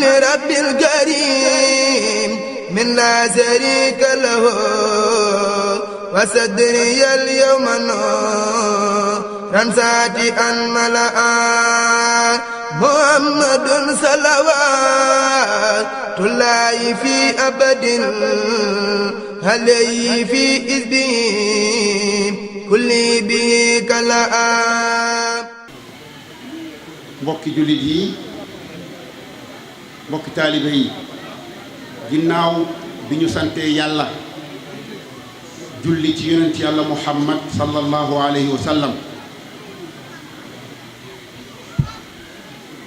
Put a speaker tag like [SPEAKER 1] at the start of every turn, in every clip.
[SPEAKER 1] لرب الكريم من لا شريك له وصدري اليوم نورا ساتئا ملأ محمد صلوات الله في أبد عليه في إذبه كل به كلاء.
[SPEAKER 2] mbokki jullit yi mbokki taalibe yi ginnaaw bi ñu sante yàlla julli ci yonent yàlla muhammad sallallahu alayhi wa sallam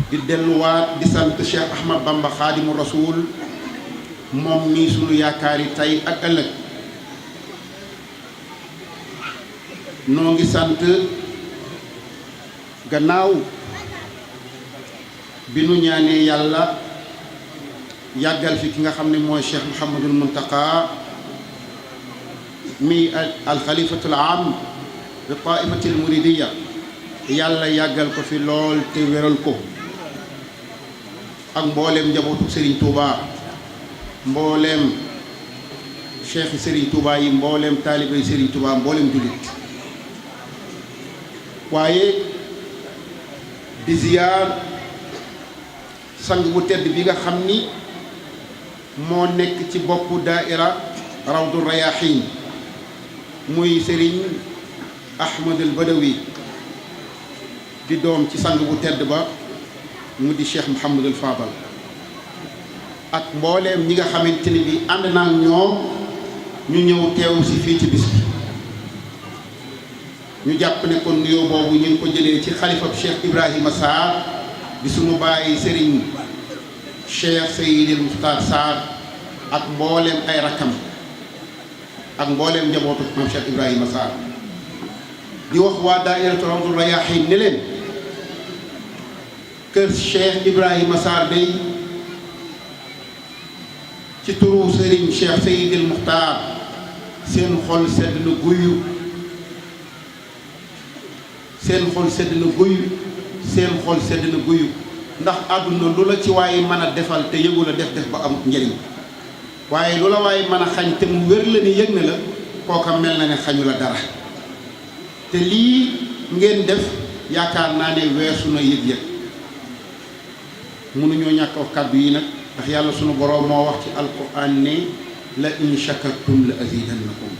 [SPEAKER 2] di delluwaat di sant Cheikh Ahmad Bamba Xaadimu Rasuul moom mii sunu yaakaari tey ak ëllëg noo ngi sant gannaaw bi nu ñaanee yàlla yàggal fi ki nga xam ne mooy Cheikh Mouhamadul Muntaqa mi alxalifatul am bi taifatil muridiya yàlla yàggal ko fi lool te wéral ko ak mbooleem njabootu Serigne Touba mbooleem cheikh Serigne Touba yi mbooleem taalibay Serigne Touba mbooleem jullit waaye di ziyaar sang bu tedd bi nga xam ni moo nekk ci boppu daaira rawdu rayaxiin muy Serigne Ahmadul Badawi di doom ci sang bu tedd ba mu di Cheikh Mouhamadul Fadal ak mbooleem ñi nga xamante ni bi ànd naa ñoom ñu ñëw teew si fii ci bis bi ñu jàpp ne kon nuyoo boobu ñu ngi ko jëlee ci xalifab Cheikh Ibrahima Sarr di sunu bàyyi Serigne Cheikh Seydil Muxtaar Sarr ak mbooleem ay rakkam ak mbooleem njabootu maam Cheikh Ibrahima Sarr di wax waa daayiratu Rawdu Rayaahiin ne leen kër Cheikh Ibrahima Sarr day ci turu Serigne Cheikh Seydil Muxtaar seen xol sedd na guyu seen xol sedd na guyu seen xol sedd na guyu ndax àdduna lu la ci waaye mën a defal te yëgu la def ba am njëriñ waaye lu la waaye mën a xañ te mu wér la ni yëg na la kooka mel na ne xañu la dara te lii ngeen def yaakaar naa ne weesu na yëg-yëg mënuñoo ñàkk wax kàddu yi nag ndax yàlla sunu boroom moo wax ci alquran ne la in shakartum la azidannakum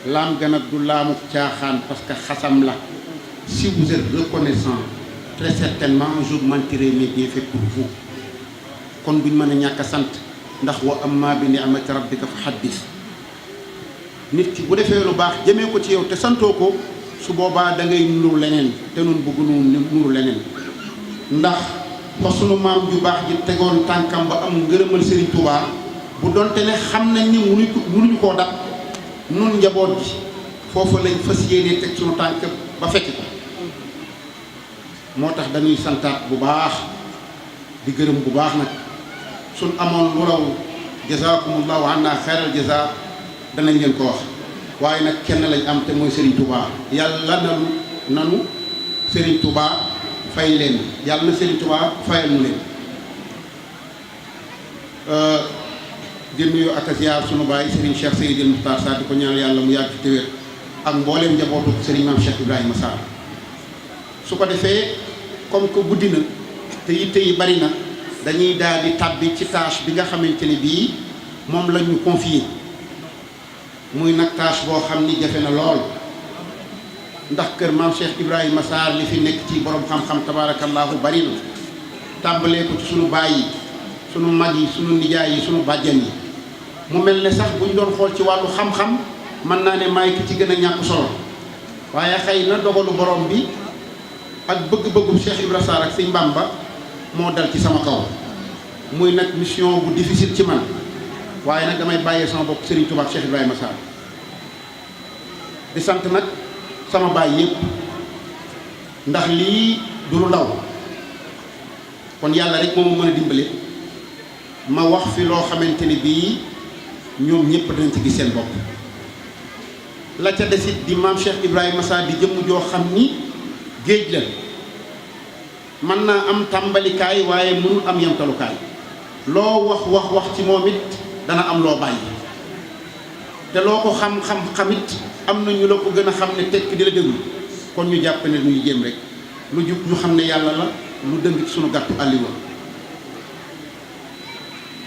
[SPEAKER 2] laam ga nag du laamu caaxaan parce que xasam la si vous êtes reconnaissant très certainement un jour mentirai mes bienfaits pour vous kon duñ mën a ñàkk a sant ndax wa amma bi ni'mati rabbika fa haddis nit ki bu defee lu baax jëmee ko ci yow te santoo ko su boobaa da ngay nuru leneen te nun bëgg nuru leneen ndax fa sunu maam ju baax ji tegoon tànkam ba am ngërëmal Serigne Touba bu donte ne xam nañ ni munuñu koo dab nun njaboot ji foofu lañ fas yéenee teg sunu tànk ba fekk ko moo tax dañuy santaat bu baax di gërëm bu baax nag suñ amoon lu raw jazaakumullahu anna xayral jazaa danañ leen ko wax waaye nag kenn lañ am te mooy Serigne Touba yàlla nanu Serigne Touba fay leen yàlla na Serigne Touba fayal nu leen di nuyu ak ziar sunu baay Serigne Cheikh Seydil Muxtaar Sarr di ko ñaan yàlla mu yàgg fi te wér ak mbooleem njabootu Serigne Maam Cheikh Ibrahima Sarr su ko defee comme que guddi na te yitte yi bari na dañuy daal di tàbbi ci tâche bi nga xamante ne bii moom la ñu confié muy nag tâche boo xam ni jafe na lool ndax kër Maam Cheikh Ibrahima Sarr li fi nekk ci borom xam-xam tabaarakallaahu bari na tàmbalee ko ci sunu baay yi sunu mag yi sunu nijaay yi sunu bàjjan yi mu mel ne sax bu ñu doon xool ci wàllu xam-xam mën naa ne maay ki ci gën a ñàkk solo waaye xëy na dogalu borom bi ak bëgg-bëggu Cheikh Ibrahima Sarr ak Sëñ Bamba moo dal ci sama kaw muy nag mission bu difficile ci man waaye nag damay bàyyee sama bopp Serigne Touba ak Cheikh Ibrahima Sarr di sant nag sama baay yépp ndax lii du lu ndaw kon yàlla rek moo ma mën a dimbale ma wax fi loo xamante ni bii ñoom ñëpp danañ ci gis seen bopp la ca desit di maam Cheikh Ibrahima Sarr di jëmm joo xam ni géej la mën naa am tàmbalikaay waaye mënul am yemtalukaay loo wax ci moom it dana am loo bàyyi te loo ko xam-xam-xamit am na ñu la ko gën a xam ne tekk di la déglu kon ñu jàpp ne ñuy jéem rek lu jub ñu xam ne yàlla la lu dëng ci sunu gàttu àlliwa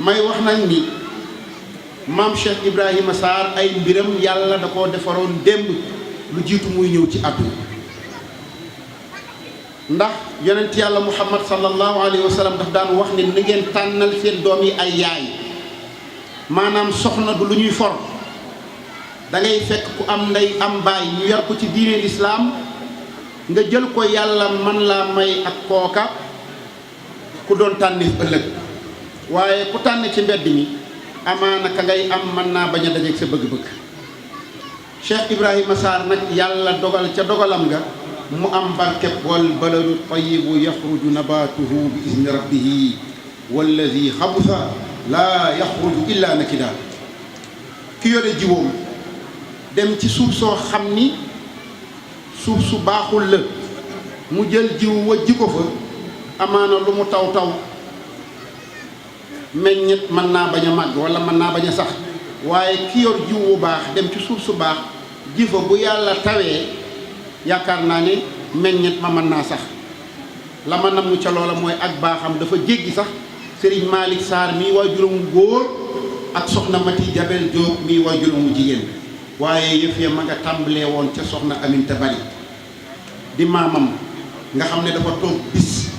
[SPEAKER 2] may wax nañ ni maam Cheikh Ibrahima Sarr ay mbiram yàlla da koo defaroon démb lu jiitu muy ñëw ci àdduna ndax yonent yàlla muhammad sallallahu alayhi wa sallam daf daan wax ne na ngeen tànnal seen doom yi ay yaay maanaam soxna du lu ñuy for da ngay fekk ku am ndey am baay ñu yar ko ci diine lislaam nga jël ko yàlla man laa may ak kooka ku doon tànneef ëllëg waaye ku tànn ci mbedd mi amaana ka ngay am mën naa bañ a dajeeg sa bëgg-bëgg Cheikh Ibrahima Sarr nag yàlla dogal ca dogalam nga mu am barkeb wal baladu tayibu yaxruju nabatuhu bi izni rabbihi wallazi xabusa laa yaxruju illa nakida ki yore jiwoom dem ci suuf soo xam ni suuf su baaxul la mu jël jiw wa ji ko fa amaana lu mu taw meññet mën naa bañ a màgg wala mën naa bañ a sax waaye ki yor jiw bu baax dem ci suuf su baax ji fa bu yàlla tawee yaakaar naa ne meññet ma mën naa sax la ma namm ca loola mooy ak baaxam dafa jéggi sax Serigne Malick Sarr mii waajuram wu góor ak soxna Mati Jabel Diop mii waajuram wu jigéen waaye yëf ya ma nga tàmbalee woon ca soxna Aminta Bari di maamam nga xam ne dafa toog bis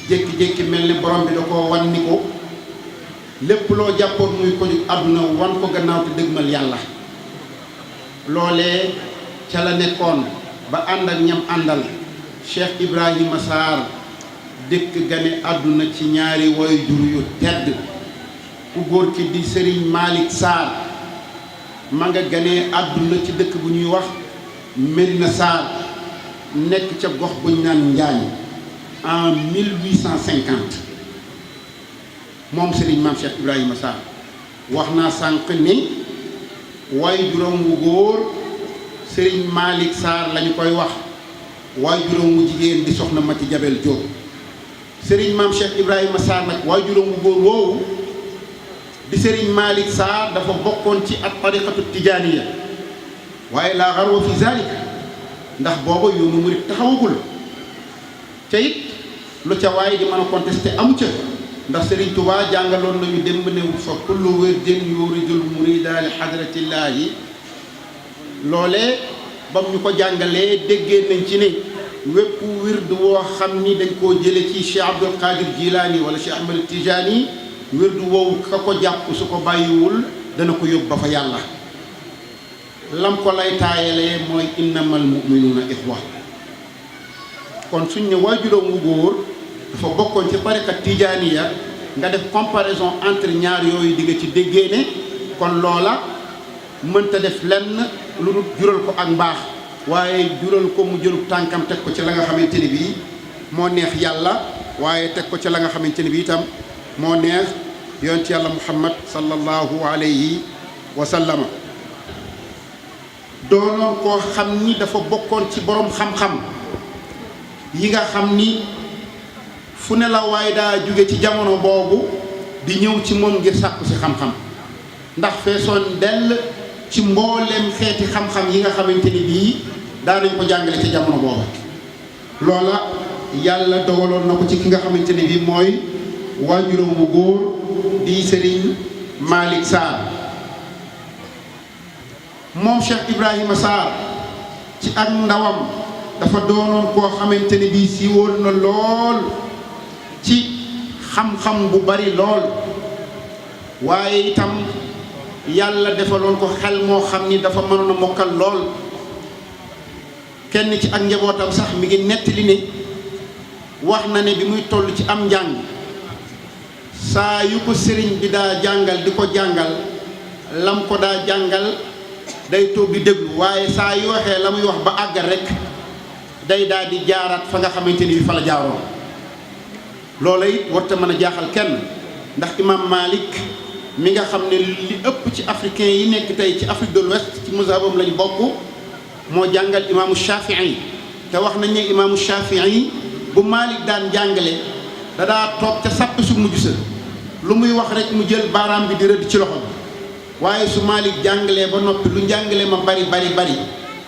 [SPEAKER 2] jékki-jékki mel ne borom bi da koo wan ni ko lépp loo jàppoon muy ko ñu àdduna wan ko gannaaw te dëgmal yàlla loolee ca la nekkoon ba ànd ak ñam àndal Cheikh Ibrahima Sarr dëkk gane àdduna ci ñaari waajur yu tedd ku góor ki di Serigne Malick Sarr ma nga ganee àdduna ci dëkk bu ñuy wax Medina Sarr nekk ca gox bu ñu naan Njaañ en 1850 moom Serigne Mame Cheikh Ibrahima Sarr wax naa sànq ni waajuram wu góor Serigne Malick Sarr lañu koy wax waajuram wu jigéen di soxna Mati Jabel Diop Serigne Mame Cheikh Ibrahima Sarr nag waajuram wu góor woowu di Serigne Malick Sarr dafa bokkoon ci at tariqatu tijaaniya waaye laa xarwa fi zalika ndax booba yoonu murit taxawagul ca it lu ca waaye di mën a contesté amu ca ndax Serigne Touba jàngaloon nañu démb ne fa kullu wirdin yuridul murida li xadratillaahi loolee bam ñu ko jàngalee déggee nañ ci ne wépp wird woo xam ni dañ koo jële ci Cheikh Abdul Qadir Jilaani wala Cheikh Ahmed Tijaani wird woowu ka ko jàpp su ko bàyyiwul dana ko yóbbu ba fa yàlla lam ko lay taayalee mooy innamal mu'minuuna ixwa kon suñ ne waajuram wu góor dafa bokkoon ci tariqa tijaaniya nga def comparaison entre ñaar yooyu di nga ci déggee ne kon loola mënta def lenn lu dul jural ko ak mbaax waaye jural ko mu jëlub tànkam teg ko ci la nga xamante ni bii moo neex yàlla waaye teg ko ci la nga xamante ni bii itam moo neex yonent yàlla muhammad sallallahu alayhi wa sallama doonoon koo xam ni dafa bokkoon ci borom xam-xam yi nga xam ni fu ne la waaye daa jóge ci jamono boobu di ñëw ci moom ngir sàkku si xam-xam ndax feesoon dell ci mbooleem xeeti xam-xam yi nga xamante ni bii daanañ ko jàngale ci jamono booba loola yàlla dogaloon na ko ci ki nga xamante ni bii mooy waajuram bu góor di Serigne Malick Sarr moom Cheikh Ibrahima Sarr ci ak ndawam dafa doonoon koo xamante ni bii si woon na lool ci xam-xam bu bari lool waaye itam yàlla defaloon ko xel moo xam ni dafa mënoon a mokkal lool kenn ci ak njabootam sax mi ngi nettali ne wax na ne bi muy toll ci am njàng saa yu ko sëriñ bi daa jàngal di ko jàngal lam ko daa jàngal day toog di déglu waaye saa yu waxee la muy wax ba àggal rek day daal di jaaraat fa nga xamante ni fa la jaaroon loola it warta mën a jaaxal kenn ndax imam Malik mi nga xam ne li ëpp ci africain yi nekk tey ci Afrique de l'Ouest ci mazhabam lañ bokk moo jàngal imaamu Shafii te wax nañ ne imaamu Shafii bu Malick daan jàngale dadaa toog ca sàpp su mujj sa lu muy wax rek mu jël baaraam bi di rëdd ci loxo bi waaye su Malick jàngalee ba noppi lu njàngale ma bari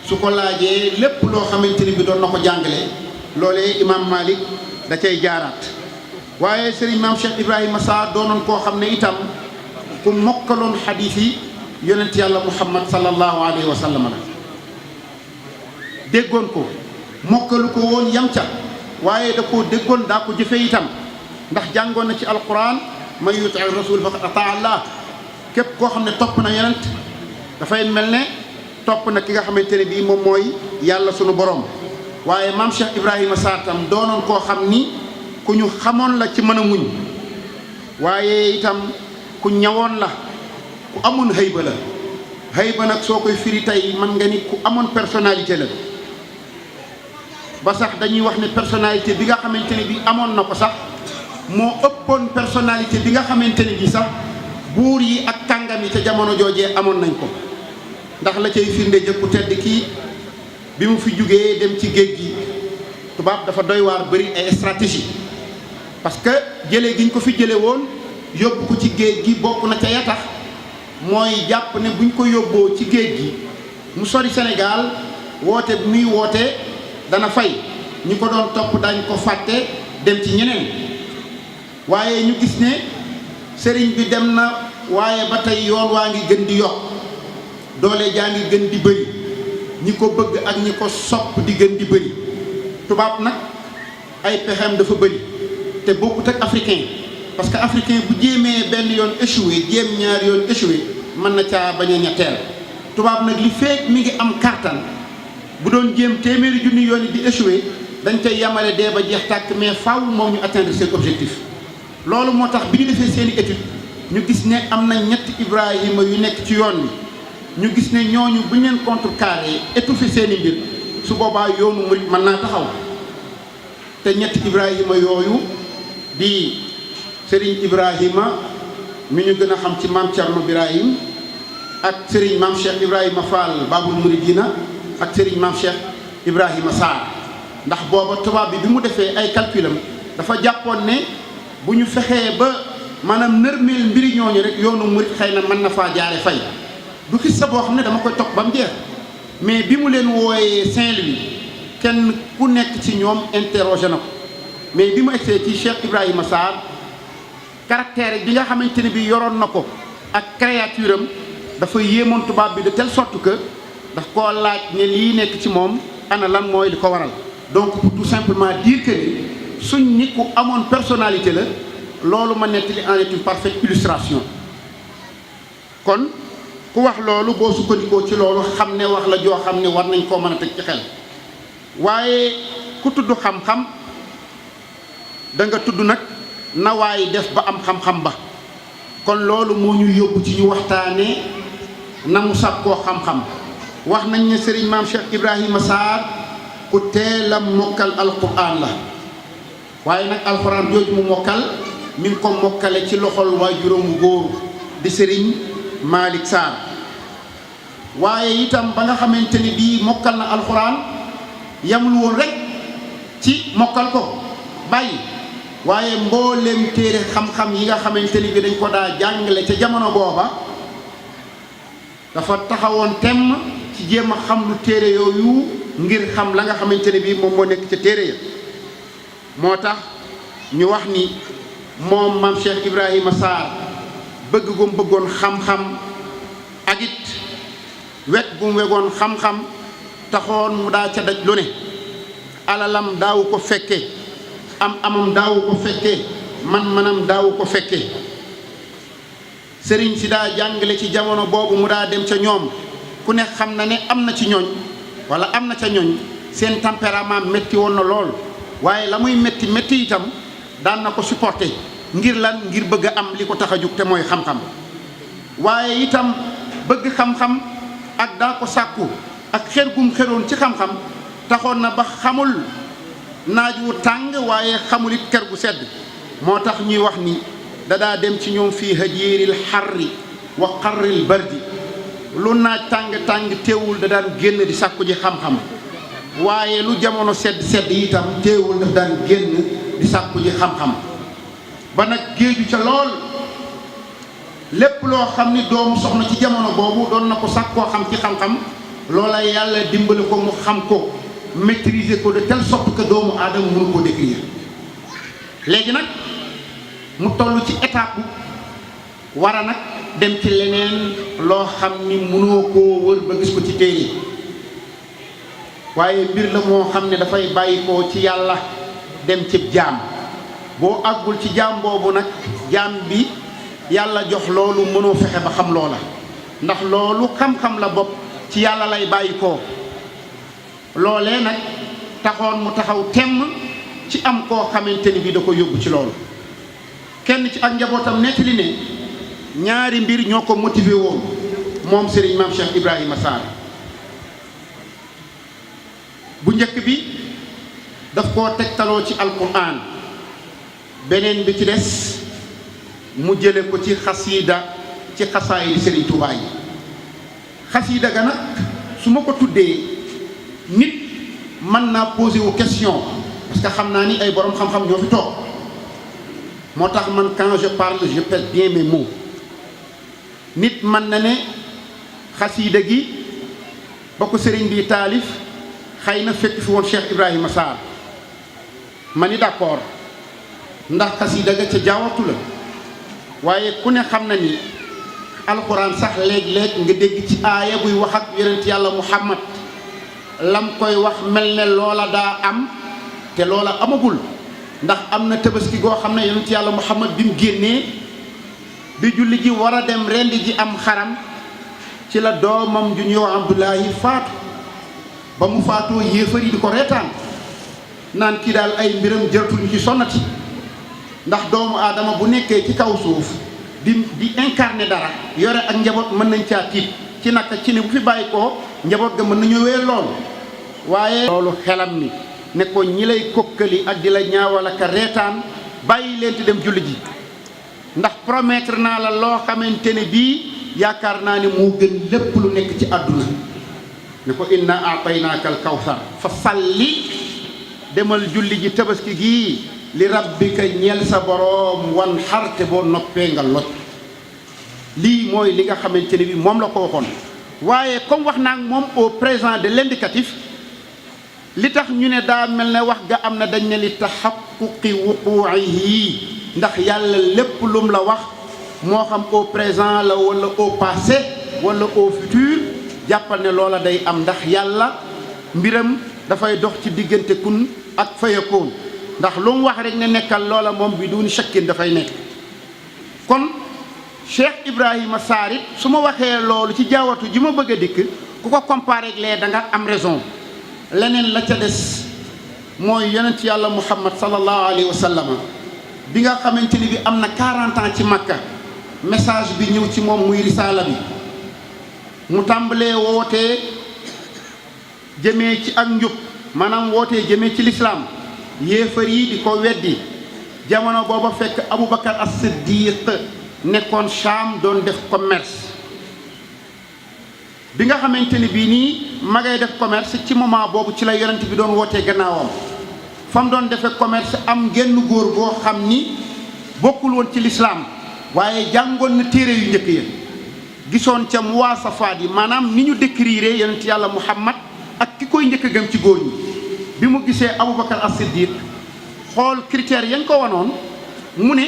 [SPEAKER 2] su ko laajee lépp loo xamante ni bi doon na ko jàngale loolee imam Malick da cay jaaraat waaye sëriñ maam Cheikh Ibrahima Sarr doonoon koo xam ne itam ku mokkaloon xadiis yi yonent yàlla Muhammad sallallahu alayhi wa sallam la déggoon ko mokkalu ko woon yam ca waaye da koo déggoon daa ko jëfe itam ndax jàngoon na ci alquran man yuti rasul faqad ataa Allah képp koo xam ne topp na yonent dafay mel ne topp na ki nga xamante ne bii moom mooy yàlla sunu borom waaye maam Cheikh Ibrahima Sarr tam doonoon koo xam ni ku ñu xamoon la ci mën a muñ waaye itam ku ñawoon la ku amoon xëyba la xëyba nag soo koy firi tey mën nga ni ku amoon personnalité la ba sax dañuy wax ne personnalité bi nga xamante ne bii amoon na ko sax moo ëppoon personnalité bi nga xamante ne bii sax buur yi ak kàngam yi ca jamono joojee amoon nañ ko ndax la cay firnde jëkku tedd kii bi mu fi jógee dem ci géej gi tubaab dafa doy waar bëri ay stratégie parce que jëlee gi ñu ko fi jële woon yóbbu ko ci géej gi bokk na ca ya tax mooy jàpp ne buñ ko yóbboo ci géej gi mu sori Sénégal woote bi muy woote dana fay ñi ko doon topp dañ ko fàtte dem ci ñeneen waaye ñu gis ne sëriñ bi dem na waaye ba tey yoon waa ngi gën di yokk doole jaa ngi gën di bëri ñi ko bëgg ak ñi ko sopp di gën di bëri tubaab nag ay pexeem dafa bëri te bokkut ak africain parce que africain bu jéemee benn yoon échoué jéem ñaari yoon échoué mën na caa bañ a ñetteel tubaab nag li feek mi ngi am kartan bu doon jéem téeméeri junni yoon yi di échoué dañ koy yamale dee ba jeex tàkk mais faaw moom ñu atteindre seen objectif loolu moo tax bi ñu defee seen i étude ñu gis ne am na ñetti Ibrahima yu nekk ci yoon wi ñu gis ne ñooñu bu ñu leen contrecarré étouffé seen i mbir su boobaa yoonu murit mën naa taxaw te ñetti Ibrahima yooyu di Serigne Ibrahima mi ñu gën a xam ci maam Thierno Birahim ak Serigne maam Cheikh Ibrahima Fall Babul Mouridina ak Serigne maam Cheikh Ibrahima Sarr ndax booba tubaab bi mu defee ay calculam dafa jàppoon ne bu ñu fexee ba maanaam nërmeel mbiri ñooñu rek yoonu murit xëy na mën na faa jaare fay du xis sa boo xam ne dama koy topp ba mu jeex mais bi mu leen wooyee Saint-Louis kenn ku nekk ci ñoom interrogé na ko mais bi mu egsee ci Cheikh Ibrahima Sarr caractère bi nga xamante ne bi yoroon na ko ak créature am dafa yéemoon tubaab bi de telle sorte que daf koo laaj ne lii nekk ci moom ana lan mooy li ko waral donc pour tout simplement dire que ni suñ nit ku amoon personnalité la loolu ma nettali en est une parfaite illustration kon ku wax loolu boo sukkandikoo ci loolu xam ne wax la joo xam ne war nañ koo mën a teg ci xel waaye ku tudd xam-xam da nga tudd nag na waay def ba am xam-xam ba kon loolu moo ñu yóbbu ci ñu waxtaanee na mu sàkkoo xam-xam wax nañ ne Serigne Maam Cheikh Ibrahima Sarr ku teel a mokkal alquran la waaye nag alquran jooju mu mokkal mi ngi ko mokkale ci loxol waajuram wu góor di Serigne Malick Sarr waaye itam ba nga xamante ni bii mokkal na alquran yamul woon rek ci mokkal ko bàyyi waaye mboolem téere xam-xam yi nga xamante ni bi dañ ko daa jàngale ca jamono booba dafa taxawoon temm ci jéem a xam lu téere yooyu ngir xam la nga xamante ne bii moom moo nekk ca téere ya moo tax ñu wax ni moom maam Cheikh Ibrahima Sarr bëgg gu mu bëggoon xam-xam ak it wet gu mu wegoon xam-xam taxoon mu daa ca daj lu ne alalam daawu ko fekke amam daawu ko fekke man-manam daawu ko fekke sëriñ si daa jàngale ci jamono boobu mu daa dem ca ñoom ku ne xam na ne am na ci ñooñ wala am na ca ñooñ seen tempérament métti woon na lool waaye la muy métti métti itam daan na ko supporter ngir lan ngir bëgg a am li ko tax a jóg te mooy xam-xam waaye itam bëgg xam-xam ak daa ko sàkku ak xer gum xeroon ci xam-xam taxoon na ba xamul naaj wu tàng waaye xamul it kër gu sedd moo tax ñuy wax ni dadaa dem ci ñoom fii hajiiril xarri wa qarril bardi lu naaj tàng-tàng teewul da daan génn di sàkku ji xam-xam waaye lu jamono sedd sedd itam teewul daf daan génn di sàkku ji xam-xam ba nag géeju ca lool lépp loo xam ni doomu soxna ci jamono boobu doon na ko sàkkoo xam ci xam-xam loola yàlla dimbali ko mu xam ko maîtriser ko de telle sorte que doomu aadama mënu ko décrire léegi nag mu toll ci étape war a nag dem ci leneen loo xam ni mënoo koo wër ba gis ko ci téere waaye mbir la moo xam ne dafay bàyyi ko ci yàlla dem ci jaam boo àggul ci jaam boobu nag jaam bi yàlla jox loolu mënoo fexe ba xam loola ndax loolu xam-xam la bopp ci yàlla lay bàyyi ko loolee nag taxoon mu taxaw temm ci am koo xamante ni bi da ko yóbbu ci loolu kenn ci ak njabootam nettali ne ñaari mbir ñoo ko motivé woon moom Serigne Mame Cheikh Ibrahima Sarr bu njëkk bi daf koo tegtaloo ci alquran beneen bi ci des mu jële ko ci xasiida ci xasaayid Serigne Touba yi xasiida ga nag su ma ko tuddee nit mën naa posé wu question parce que xam naa ni ay borom xam-xam ñoo fi toog moo tax man quand je parle je pèse bien mes mots nit mën na ne xasiida gi ba ko sëriñ bi taalif xëy na fekk fi woon Cheikh Ibrahima Sarr ma ni d'accord ndax xasiida ga ca jaawatu la waaye ku ne xam na ni alxuraan sax léeg-léeg nga dégg ci aaya buy wax ak yonent yàlla Muhammad lam koy wax mel ne loola daa am te loola amagul ndax am na tabaski goo xam ne yonent yàlla Muhammad bi mu génnee bi julli ji war a dem rendi ji am xaram ci la doomam ju ñuy wax Abdullahi faatu ba mu faatoo yéefar yi di ko reetaan naan kii daal ay mbiram jërtul ñu ci sonnati ndax doomu aadama bu nekkee ci kaw suuf di incarné dara yore ak njaboot mën nañ caa tiit ci naka ci ne bu fi bàyyi koo njaboot ga mën nañu wéer loolu waaye loolu xelam ni ne ko ñi lay kokkali ak di la ñaawal ak reetaan bàyyi leen te dem julli ji ndax promettre naa la loo xamante ne bii yaakaar naa ne moo gën lépp lu nekk ci àdduna ne ko inna aataynaaka al kawsar fa salli demal julli ji tabaski gii li rabbika ñeel sa boroom wan xarte boo noppee nga loj lii mooy li nga xamante ne bi moom la ko waxoon waaye comme wax naa moom au présent de l'indicatif li tax ñu ne daa mel ne wax ga am na dañ ne li taxaquqi wuquuhi ndax yàlla lépp lum la wax moo xam au présent la wala au passé wala au futur jàppal ne loola day am ndax yàlla mbiram dafay dox ci diggante kun ak fayakoon ndax lu mu wax rek ne nekkal loola moom bi duuni shakkin dafay nekk kon Cheikh Ibrahima Sarr it su ma waxee loolu ci jaawatu ji ma bëgg a dikk ku ko comparé ak lee da nga am raison leneen la ca des mooy yonent yàlla Muhammad sallallahu alayhi wa sallam bi nga xamante ni bi am na 40 ans ci Makka message bi ñëw ci moom muy risaala bi mu tàmbalee wootee jëmee ci ak njub maanaam wootee jëmee ci lislaam yéefar yi di ko weddi jamono booba fekk Aboubacar as-Siddiq nekkoon Sham doon def commerce bi nga xamante ni bii nii ma ngay def commerce ci moment boobu ci la yonent bi doon wootee gannaawam fa mu doon defee commerce am genn góor boo xam ni bokkul woon ci lislaam waaye jàngoon na téere yu njëkk ya gisoon ca muwaasafaat yi maanaam ni ñu décrire yonent yàlla Muhammad ak ki koy njëkk a gëm ci góor ñi bi mu gisee Aboubacar as-Siddiq xool critères yañ ko wanoon mu ne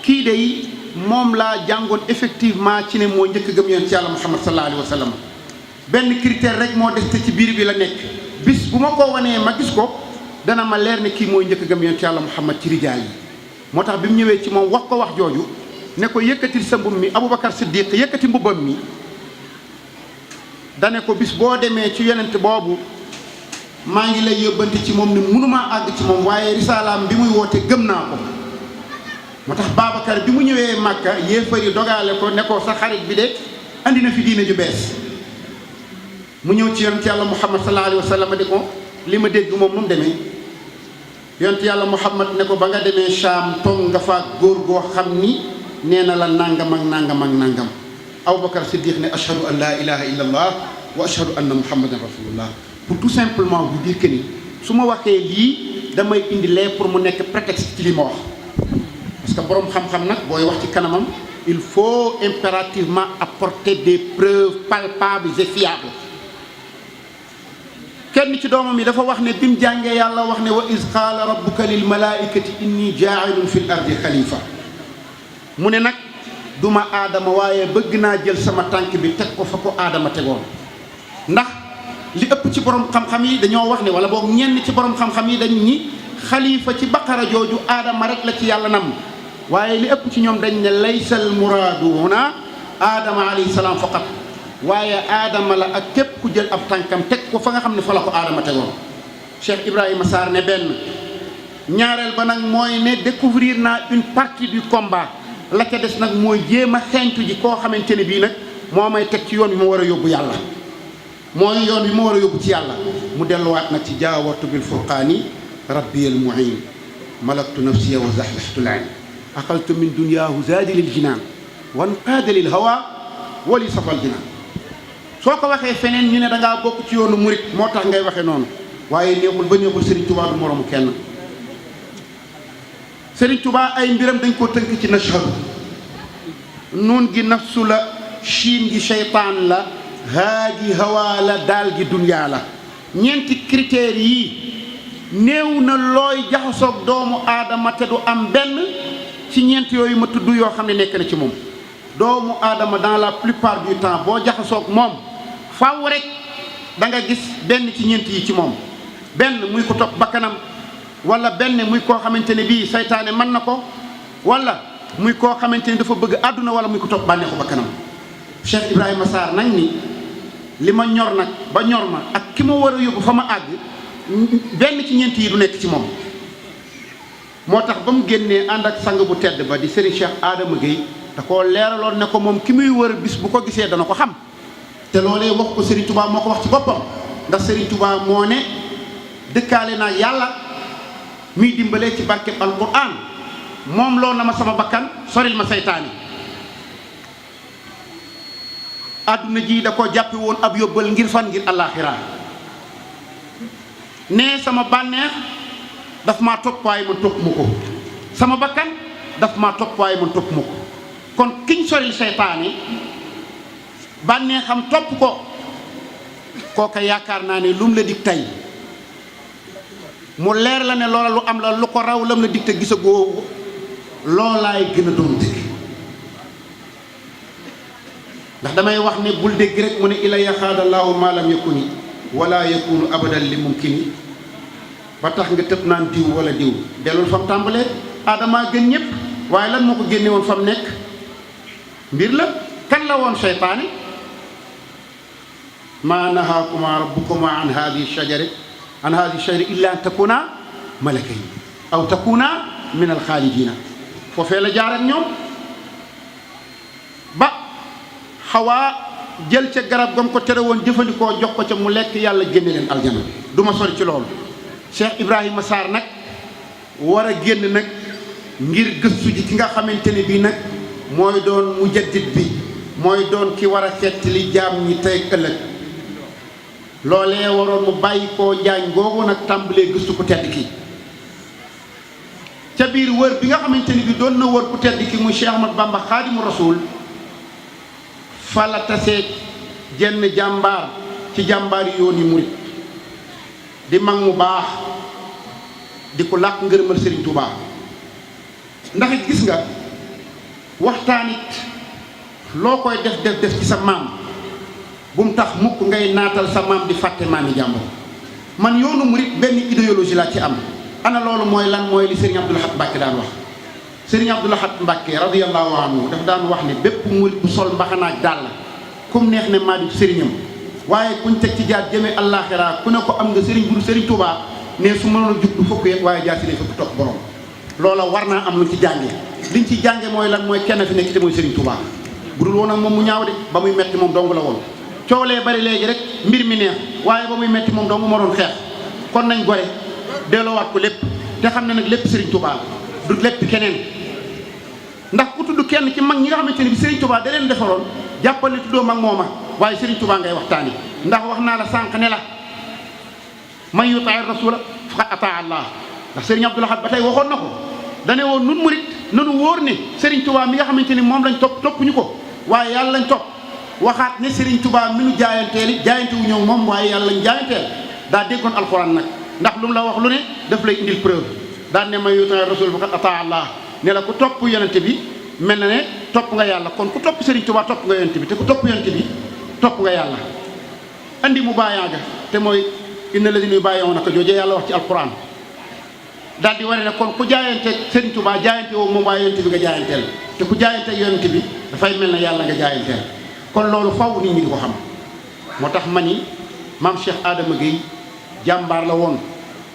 [SPEAKER 2] kii day moom laa jàngoon effectivement ci ne moo njëkk a gëm yonent yàlla Muhammad sallallahu alayhi wa sallam benn critère rek moo des te ci biir bi la nekk bis bu ma ko wanee ma gis ko dana ma leer ne kii mooy njëkk a gëm yonent yàlla Muhammad ci rijaal yi moo tax bi mu ñëwee ci moom wax ko wax jooju ne ko yëkkatil sa mbubb mi Aboubacar Siddiq yëkkati mbubbam mi dane ko bis boo demee ci yonent boobu maa ngi lay yóbbante ci moom ne mënumaa àgg ci moom waaye risaalaam bi muy woote gëm naa ko moo tax Babacar bi mu ñëwee Màkka yéefar yi dogaale ko ne ko sa xarit bi de andi na fi diine ju bees mu ñëw ci yonent yàlla Muhammad sallallahu alayhi wa sallam di ko li ma dégg moom nu mu demee yonent yàlla Muhammad ne ko ba nga demee Sham toog nga fa góor goo xam ni nee na la nangam ak nangam ak nangam Aboubacar Siddiq ne ashhadu an laa ilaha illa allah wa ashhadu anna muhammadan rasulullah pour tout simplement vous dire que ni su ma waxee lii damay indi lee pour mu nekk prétexte ci li ma wax parce que boroom xam-xam nag booy wax ci kanamam il faut impérativement apporter des preuves palpables et fiables kenn ci doomam yi dafa wax ne bi mu jàngee yàlla wax ne wa iz qaala rabbuka lil malaikati inni jaa'ilun fil ardi xalifa mu ne nag duma aadama waaye bëgg naa jël sama tànk bi teg ko fa ko aadama tegoon ndax li ëpp ci borom xam-xam yi dañoo wax ne wala boog ñenn ci borom xam-xam yi dañ ñi xalifa ci baqara jooju aadama rek la ci yàlla nam waaye li ëpp ci ñoom dañ ne laysal muraadu huna aadama alayhi salaam faqat waaye aadama la ak képp ku jël ab tànkam teg ko fa nga xam ne fa la ko aadama tegoon Cheikh Ibrahima Sarr ne benn ñaareel ba nag mooy ne découvrir naa une partie du combat la ca des nag mooy jéem a xeeñtu ji koo xamante ne bii nag moo may teg ci yoon bi ma war a yóbbu yàlla mooy yoon bi ma war a yóbbu ci yàlla mu delluwaat nag ci jaawartu bil furqaani rabbi al muin malaktu nafsiya wa zaxlaxtu laan aqaltu min dunyaahu zaadi lil jinaan wan qaada lil hawa wali safal jinaan soo ko waxee feneen ñu ne da ngaa bokk ci yoonu murit moo tax ngay waxee noonu waaye neexul ba neexul Serigne Touba du moroomu kenn Serigne Touba ay mbiram dañ koo tënk ci nashhadu nuun gi nafsu la shiin gi seytaan la haa gi hawa la daal gi dunyaa la ñeenti critères yi néew na looy jaxasoog doomu aadama te du am benn ci ñeent yooyu ma tudd yoo xam ne nekk na ci moom doomu aadama dans la plupart du temps boo jaxasoog moom faaw rek da nga gis benn ci ñeent yi ci moom benn muy ko topp bakkanam wala benn muy koo xamante ne bii saytaane mën na ko wala muy koo xamante ne dafa bëgg àdduna wala muy ko topp bànneexu bakkanam Cheikh Ibrahima Sarr nañ ni li ma ñor nag ba ñor ma ak ki ma war a yóbbu fa ma àgg benn ci ñeent yi du nekk ci moom moo tax ba mu génnee ànd ak sang bu tedd ba di Serigne Cheikh Adama Gueye da koo leeraloon ne ko moom ki muy wër bis bu ko gisee dana ko xam te loolee wax ko Serigne Touba moo ko wax ci boppam ndax Serigne Touba moo ne dëkkaale naa yàlla muy dimbalee ci barkeb alquran moom loo na ma sama bakkan soril ma saytaani àdduna ji da ko jàppe woon ab yóbbal ngir fan ngir àllaaxira ne sama bànneex daf maa topp waaye man topp ma ko sama bakkan daf maa topp waaye man topp ma ko kon kiñ soril seytaane bànneexam topp ko kooka yaakaar naa ne lu mu la dig tey mu leer la ne loola lu am la lu ko raw lam la dig te gisagoo loolaay gën a doon dëgg ndax damay wax ne bul dégg rek mu ne ila yaxaadallaahu maa lam yakuni wala yakunu abadan li mumkini ba tax nga tëb naan diw wala diw dellul fam tàmbalee aadamaa gën ñëpp waaye lan moo ko génne woon fam nekk mbir la kan la woon seytaane maa nahaakuma rabbukuma an haadihi shajari illa an takuna malakayn aw takuna min alxaalidina foofee la jaar ak ñoom ba xawaa jël ca garab gam ko tere woon jëfandikoo jox ko ca mu lekk yàlla génne leen aljana du ma sori ci loolu Cheikh Ibrahima Sarr nag war a génn nag ngir gëstu ji ki nga xamante ne bii nag mooy doon mujaddid bi mooy doon ki war a xettali jaam ñi tey ëllëg loolee waroon mu bàyyi koo njaañ googu nag tàmbalee gëstu ku tedd ki ca biir wër bi nga xamante ni bi doon na wër ku tedd ki muy Cheikh Ahmad Bamba Xaadimu Rasuul fa la tasee jenn jàmbaar ci jàmbaar yi yoon yi murit di mag mu baax di ko làq ngërëmal Serigne Touba ndax it gis nga waxtaan it loo koy def ci sa maam bu mu tax mukk ngay naatal sa maam di fàtte maami jàmbur man yoonu murit benn idéologie laa ci am ana loolu mooy lan mooy li Serigne Abdou Lahad Mbacké daan wax Serigne Abdou Lahad Mbacké radiyallahu anhu daf daan wax ne bépp murit bu sol mbaxanaak dàll kum neex ne maa di sëriñam waaye kuñ teg ci jaar jëmee àllaaxira ku ne ko am nga sëriñ bu Serigne Touba ne su mënoon a jug du fukk yet waaye jaar si lay fukk topp borom loola war naa am lu ci jànge liñ ci jànge mooy lan mooy kenn fi nekk te mooy Serigne Touba bu dul woon ak moom mu ñaaw de ba muy metti moom dong la woon coolee bari léegi rek mbir mi neex waaye ba muy metti moom dong moo doon xeex kon nañ gore delloowaat ko lépp te xam ne nag lépp Serigne Touba du lépp keneen ndax ku tudd kenn ci mag ñi nga xamante ne bi Serigne Touba da leen defaroon jàppal ne tuddoo mag mooma waaye Serigne Touba ngay waxtaani ndax wax naa la sànq ne la man yutaa rasula faqad ataa Allah ndax Serigne Abdou Lahad ba tey waxoon na ko dane woon nun murit nanu wóor ne Serigne Touba mi nga xamante ni moom lañ toppuñu ko waaye yàlla lañ topp waxaat ne Serigne Touba mi nu jaayanteel it jaayante wu ñëw moom waaye yàlla lañ jaayanteel daa déggoon alxuraan nag ndax lu mu la wax lu ne daf lay indil preuve daan ne man yutaa rasul faqad ataa Allah ne la ku topp yonente bi mel na ne topp nga yàlla kon ku topp Serigne Touba topp nga yonente bi te ku topp yonente bi topp nga yàlla andi mu bàyyaaga te mooy inna lazina yubayi'unaka jooje yàlla wax ci alquran daal di wane ne kon ku jaayante Serigne Touba jaayante woo moom waaye yonente bi nga jaayanteel te ku jaayante yonente bi dafay mel ne yàlla nga jaayanteel kon loolu faw nit ñi di ko xam moo tax ma ni maam Cheikh Adama Gueye jàmbaar la woon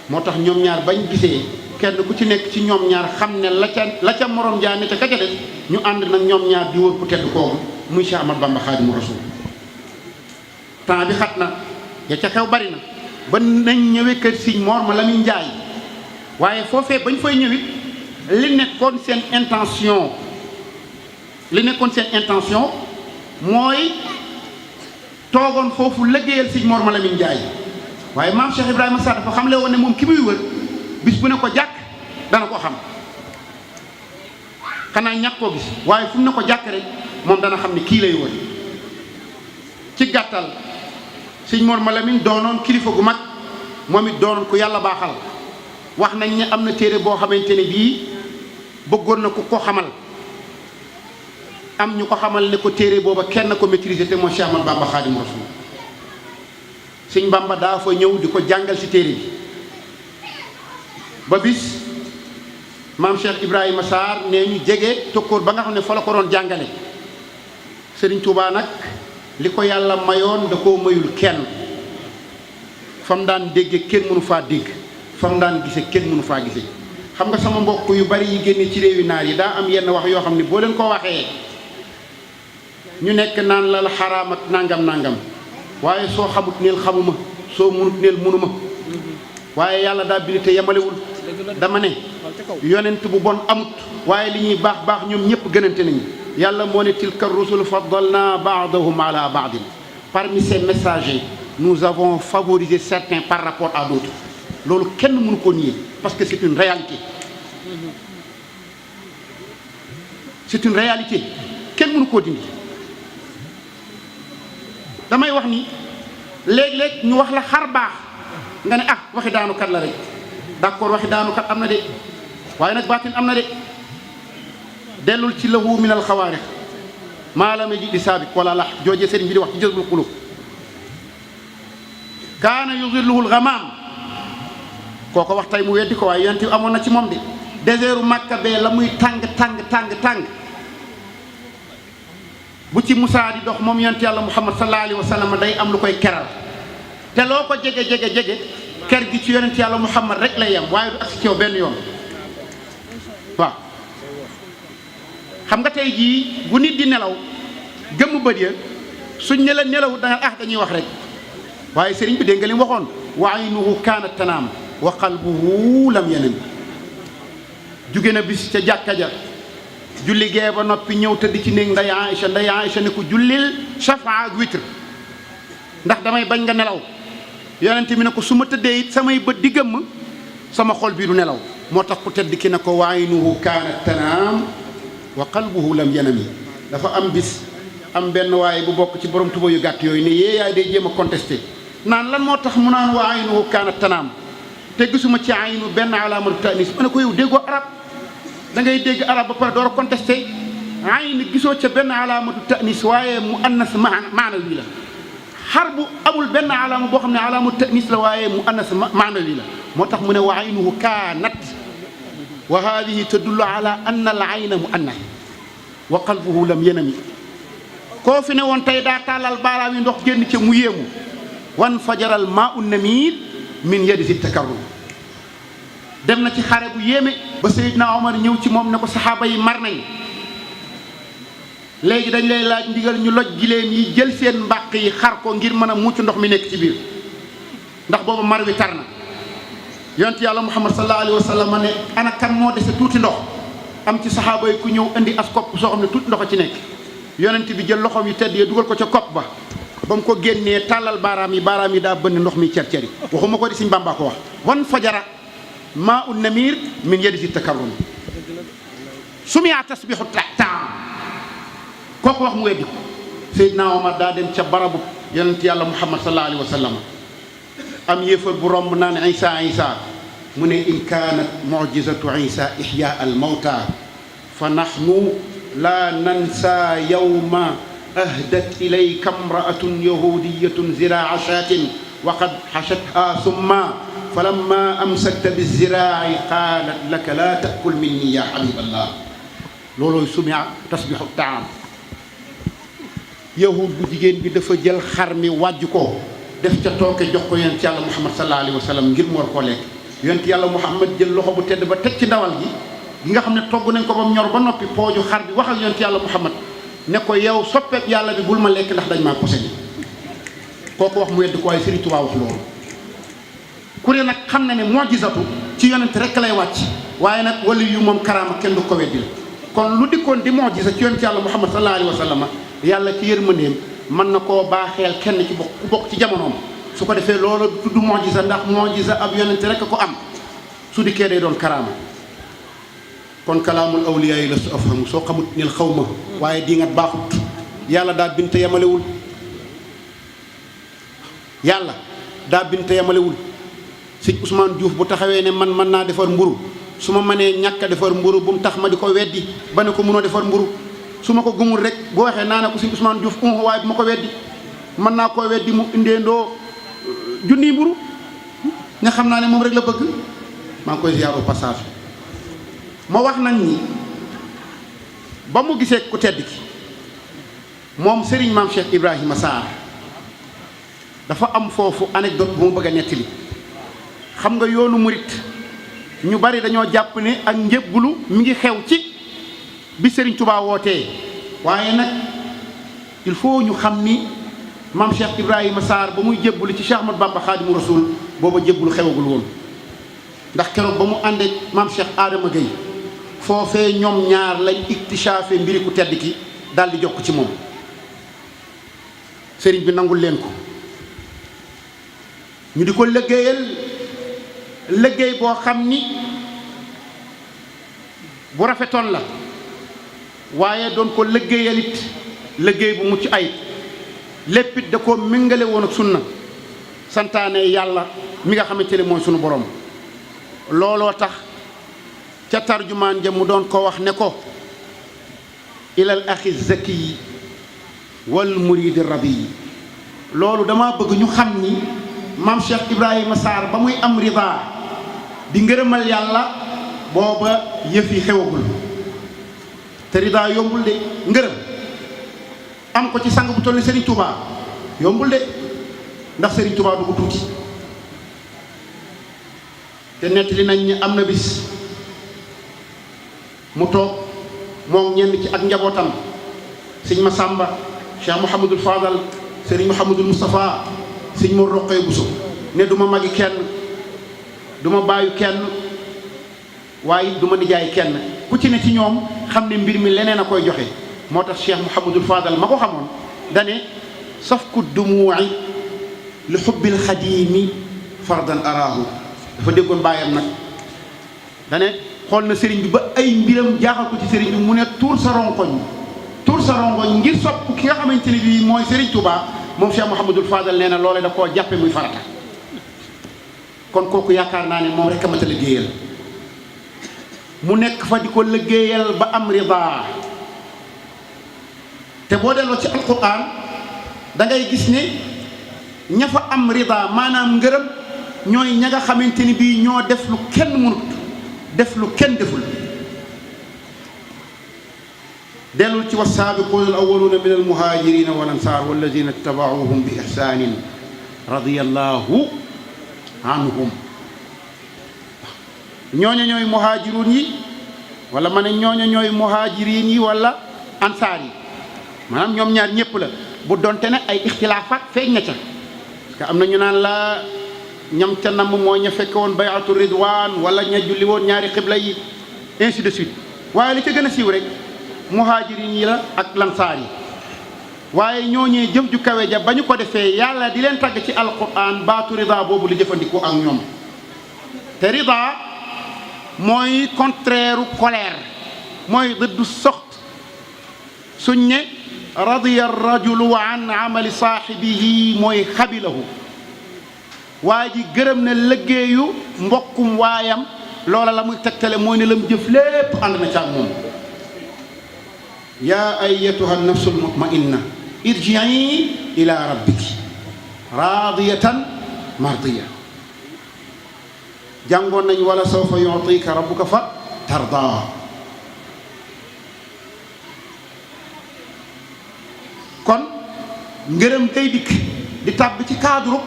[SPEAKER 2] moo tax ñoom ñaar bañ gisee kenn ku ci nekk ci ñoom ñaar xam ne la ca morom jaa ne ca kaca des ñu ànd nag ñoom ñaar di wër ku tedd kooku muy Cheikh Ahmadou Bamba Khadimu Rasul temps bi xat na ya ca xew bari na ba nañ ñëwee kër Sëñ Mor ma Lamine Njaay waaye foofee bañ fay ñëwit li nekkoon seen intention mooy toogoon foofu liggéeyal Sëñ Mor ma Lamine Njaay waaye maam Cheikh Ibrahima Sarr dafa xam le woon ne moom ki muy wër bis bu ne ko jàkk dana ko xam xanaa ñàkk koo gis waaye fu mu ne ko jàkk rek moom dana xam ne kii lay wër ci gàttal Sëñ Mor ma Lamine doonoon kilifa gu mag moom it doonoon ku yàlla baaxal wax nañ ne am na téere boo xamante ne bii bëggoon na ku ko xamal am ñu ko xamal ne ko téere booba kenn ko maîtriser te mooy Cheikh Ahmadou Bamba Khadimu Rasul Sëñ Bamba daa fa ñëw di ko jàngal ci téere bi ba bis maam Cheikh Ibrahima Sarr nee ñu jege tokkóor ba nga xam ne fa la ko doon jàngale Serigne Touba nag li ko yàlla mayoon da koo mayul kenn fam daan dégge kenn mënu faa dégg fam daan gise kenn mënu faa gise xam nga sama mbokk yu bari yi génne ci réewi naar yi daa am yenn wax yoo xam ne boo leen ko waxee ñu nekk naan la xaraam ak nangam waaye soo xamut neel xamuma soo munut neel munuma waaye yàlla daa bind te yemalewul dama ne yonent bu bon amut waaye li ñuy baax ñoom ñëpp gënante nañu yàlla moo ne tilka rusul faddalna ba'dahum ala ba'din parmi ces messagers nous avons favorisé certains par rapport à d'autres loolu kenn mënu ko nier parce que c'est une réalité kenn mënu koo dindi damay wax ni léeg-léeg ñu wax la xar baax nga ne waxi daanukat la rek d'accord waxi daanukat am na de waaye nag baatin am na de dellul ci lahu min al xawaarix maa lam yaji di saabik wala la jooje sëriñ bi di wax ci jazbul qulub kaana yuzilluhu lgamaam kooko wax tey mu weddi ko waaye yonent amoon na ci moom de désertu Makka bee la muy tàng bu ci Musaa di dox moom yonent yàlla Muhammad sallallahu alayhi wa sallam day am lu koy keral te loo ko jege ker gi ci yonent yàlla Muhammad rek lay yem waaye du agsi ci yow benn yoon waaw xam nga tey jii bu nit di nelaw gëmm bët ya suñ ne la nelaw danga dañuy wax rek waaye sëriñ bi dégg nga li mu waxoon wa aynuhu kaanat tanaam wa qalbuhu lam yanam jóge na bis ca jàkka ja julli gee ba noppi ñëw tëdd ci néeg nday Aïcha ne ko jullil shafaa ak witr ndax damay bañ nga nelaw yonent bi ne ko su ma tëddee it samay bët di gëmm sama xol bii du nelaw moo tax ku tëdd ki ne ko wa aynuhu kaanat tanaam wa qalbuhu lam yanami dafa am bis am benn waaye bu bokk ci borom tuba yu gàtt yooyu ne yee yaay day jéem a contesté naan lan moo tax mu naan wa aynuhu kaanat tanaam te gisuma ci aynu benn alaamatu tanis ma ne ko yow déggoo arab da ngay dégg arab ba pare door a contesté ayn gisoo ca benn alaamatu tanis waaye mu annas maanawi la xar bu amul benn alaama boo xam ne alaamatu tanis la waaye mu annas maanawi la moo tax mu ne wa aynuhu kaanat wa haadihi tadullu ala anna al ayna mu annas wa qalbuhu lam yanami koo fi ne woon tey daa tàllal baaraam yi ndox génn ca mu yéemu wan fajaral maa un namir min yadi si takarrum dem na ci xare bu yéeme ba Seydina Omar ñëw ci moom ne ko saxaaba yi mar nañ léegi dañ lay laaj ndigal ñu loj giléem yi jël seen mbàq yi xar ko ngir mën a mucc ndox mi nekk ci biir ndax boobu mar wi tar na yonent yàlla Muhammad sallallahu alayhi wa sallam ne ana kan moo dese tuuti ndox am ci saxaaba yi ku ñëw indi as kopp soo xam ne tuuti ndox a ci nekk yonent bi jël loxoom yu tedd yi dugal ko ca kopp ba ba mu ko génnee tàllal baaraam yi daa bënn ndox mi cer-ceri waxuma ko di Sëñ Bàmba ko wax wan fajara maa un namir min yadi si takarrum sumia tasbihu taam kooku wax mu weddi ko Seydina Omar daa dem ca barabu yonent yàlla Muhammad sallallahu alayhi wa sallam am yéefar bu romb naan Isa mu ne in kaanat mujizatu Isa ihya al mawta fa nahnu la nansa yawma ahdat ilayka imra'atun yahudiyatun ziraa shaatin wa qad hashatha summa falamma amsakta biziraa'i qaalat laka la ta'kul minni ya habiballah loolooy sumia tasbihu taam yahud bu jigéen bi dafa jël xar mi wàjj ko def ca tooke jox ko yonent yàlla Muhammad sallallahu alayhi wa sallam ngir mu war koo lekk yonent yàlla Muhammad jël loxo bu tedd ba teg ci ndawal gi nga xam ne togg nañ ko ba mu ñor ba noppi pooju xar bi wax ak yonent yàlla Muhammad ne ko yow soppeek yàlla bi bul ma lekk ndax dañ maa posé kooku wax mu wedd ko waaye Sëriñ Tuubaa wax loolu ku ne nag xam na ne mujizatu ci yonent rek lay wàcc waaye nag wali yu moom karaama kenn du ko weddil kon lu dikkoon di mujiza ci yonent yàlla Muhammad sallallahu alayhi wa sallam yàlla ci yërmandeem mën na koo baaxeel kenn ci ku bokk ci jamonoom su ko defee loolu tudd mujiza ndax mujiza ab yonent rek ko am su dikkee day doon karaama kon kalaamul awliyaa yi la su afhamu soo xamut nil xaw ma waaye di nga baaxut yàlla daa binte yamalewul yàlla daa binte yamalewul sëñ Ousmane Diouf bu taxawee ne man mën naa defar mburu su ma mënee ñàkk a defar mburu bu mu tax ma di ko weddi ba ne ko mënoo defar mburu su ma ko gëmul rek boo waxee naa ne ko sëñ Ousmane Diouf waaye bu ma ko weddi mën naa koo weddi mu indeendoo junniy mburu nga xam naa ne moom rek la bëgg maa ngi koy ziar au passage ma wax nañ ni ba mu gisee ku tedd ki moom Serigne Maam Cheikh Ibrahima Sarr dafa am foofu anecdote bu ma bëgg a nettali xam nga yoonu murit ñu bari dañoo jàpp ne ak njébbulu mi ngi xew ci bi Serigne Touba wootee waaye nag il faut ñu xam ni Maam Cheikh Ibrahima Sarr ba muy jébbulu ci Cheikh Ahmadou Bamba Khadimu Rasul booba jébbulu xewagul woon ndax keroog ba mu àndee Maam Cheikh Adama Gueye foofee ñoom ñaar lañ iktishafe mbiri ku tedd ki daal di jokk ci moom sëriñ bi nangul leen ko ñu di ko liggéey boo xam ni bu rafetoon la waaye doon ko liggéeyal it liggéey bu mucc ayib léppit da ko méngale woon ak sunna santaane yàlla mi nga xamante ne mooy sunu borom looloo tax ca tarjumaan ja mu doon ko wax ne ko ilal axi zaki wal muridi rabi loolu dama bëgg ñu xam ni maam Cheikh Ibrahima Sarr ba muy am rida di ngërëmal yàlla booba yëf yi xewagul te rida yombul de ngërëm am ko ci sang bu toll ni Serigne Touba yombul de ndax Serigne Touba du ko tuuti te nettali nañ ni am na bis mu toog moom ñenn ci ak njabootam sëñ Massamba Cheikh Mouhamadul Fadal sëriñ Mouhamadul Moustapha sëñ Mor Roqee Bousso ne du ma magi kenn du ma bàyyu kenn waaye du ma nijaay kenn ku ci ne ci ñoom xam ne mbir mi leneen a koy joxe moo tax Cheikh Mouhamadul Fadal ma ko xamoon dane safku dumuu'i li xubbil xadiimi fardan araahu dafa déggoon bàyyam nag dane xool na sëriñ bi ba ay mbiram jaaxal ko ci sëriñ bi mu ne tuur sa rongoñ ngir sopp ki nga xamante ni bii mooy Sëriñ Touba moom Cheikh Mouhamadul Fadal nee na loole da koo jàppe muy farata kon kooku yaakaar naa ne moom rek a mat a liggéeyal mu nekk fa di ko liggéeyal ba am rida te boo delloo ci alquran da ngay gis ne ña fa am rida maanaam ngërëm ñooy ña nga xamante ni bii ñoo def lu kenn mënut def lu kenn deful dellul ci wassaabiquuna al awwaluuna min al muhaajiriina wal ansaar wallazina tabauhum bi ihsaanin radiyallahu anhum ñooña ñooy muhaajiruun yi wala ma ne ñooña ñooy muhaajiriin yi wala ansaar yi maanaam ñoom ñaar ñëpp la bu donte ne ay ixtilaafaat feeñ na ca parce que am na ñu naan la ñam ca namm mooy ña fekke woon bayatu ridwaan wala ña julli woon ñaari xibla yi ainsi de suite waaye li ca gën a siiw rek muhaajiriin yi la ak lansaar yi waaye ñooñee jëf ju kawe ja ba ñu ko defee yàlla di leen tagg ci alquran baatu rida boobu li jëfandikoo ak ñoom te rida mooy contraire colère mooy dëddu soxt suñ ne radiya rajulu an amali saaxibihi mooy xabilahu waa ji gërëm na liggéeyu mbokkum waayam loola la muy tegtale mooy ne lam jëf lépp ànd na ca ak moom yaa ayyatuha nafsul mutmainna irji'i ila rabbiki radiyatan mardiya jàngoon nañ wala sawfa yu'tika rabbuka fa tarda kon ngërëm day dikk di tàbb ci cadre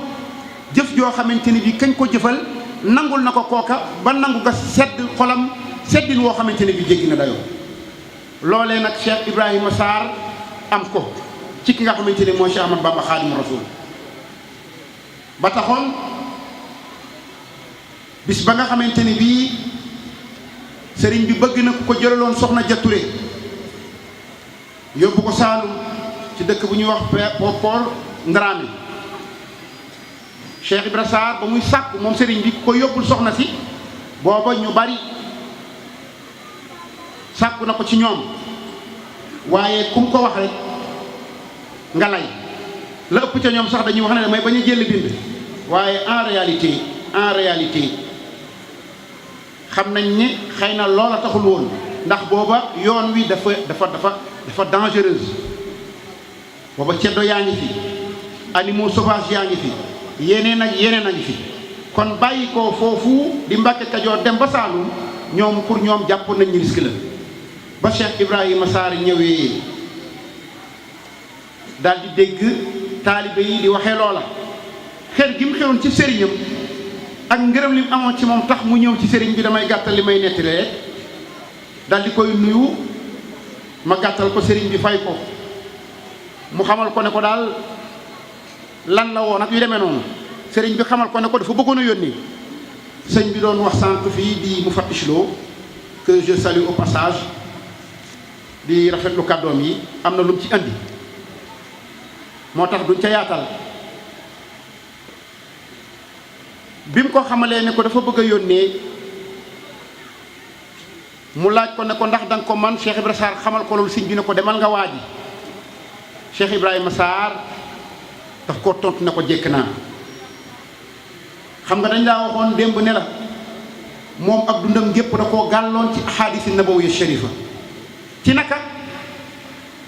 [SPEAKER 2] jëf joo xamante ni bi kañ ko jëfal nangul na ko kooka ba nangu nga sedd xolam seddin woo xamante ni bi jéggi na dayoo loolee nag Cheikh Ibrahima Sarr am ko ci ki nga xamante ni mooy Cheikh Ahmad Bamba Xaadimu Rasuul ba taxoon bis ba nga xamante ni bii sëriñ bi bëgg na ku ko jëlaloon soxna Ja Ture yóbbu ko Saalum ci dëkk bu ñuy wax Pool Ndaraame Cheikh Ibra Sarr ba muy sàkku moom sëriñ bi ku ko yóbbul soxna si booba ñu bari sàkku na ko ci ñoom waaye ku mu ko wax rek nga lay la ëpp ca ñoom sax dañuy wax ne damay bañ a jël bind waaye en réalité xam nañ ne xëy na loola taxul woon ndax booba yoon wi dafa dangereuse booba ceddo yaa ngi fi animaux sauvages yaa ngi fi yeneen ak yeneen a ngi fi kon bàyyi ko foofu di Mbàkke Kajoor dem ba Saalum ñoom pour ñoom jàpp nañ ni risque la ba Cheikh Ibrahima Sarr ñëwee daal di dégg taalibe yi di waxee loola xer gi mu xeroon ci sëriñam ak ngërëm li mu amoon ci moom tax mu ñëw ci sëriñ bi damay gàttal li may nettalee daal di koy nuyu ma gàttal ko sëriñ bi fay ko mu xamal ko ne ko daal lan la woon ak yu demee noonu sëriñ bi xamal ko ne ko dafa bëggoon a yónni sëñ bi doon wax sànq fii di mu Fattish Lo que je salue au passage di rafetlu kàddoom yi am na lu mu ci andi moo tax duñ ca yaatal bi mu ko xamalee ne ko dafa bëgg a yónnee mu laaj ko ne ko ndax danga ko man Cheikh Ibrahima Sarr xamal ko loolu sëñ bi ne ko demal nga waaji Cheikh Ibrahima Sarr daf koo tontu ne ko jekk naa xam nga dañ laa waxoon démb ne la moom ak dundam gépp da koo gàlloon ci ahadisi nabawiyya sharifa ci naka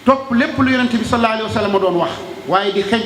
[SPEAKER 2] topp lépp lu yonente bi sallallahu alayhi wa sallam doon wax waaye di xenc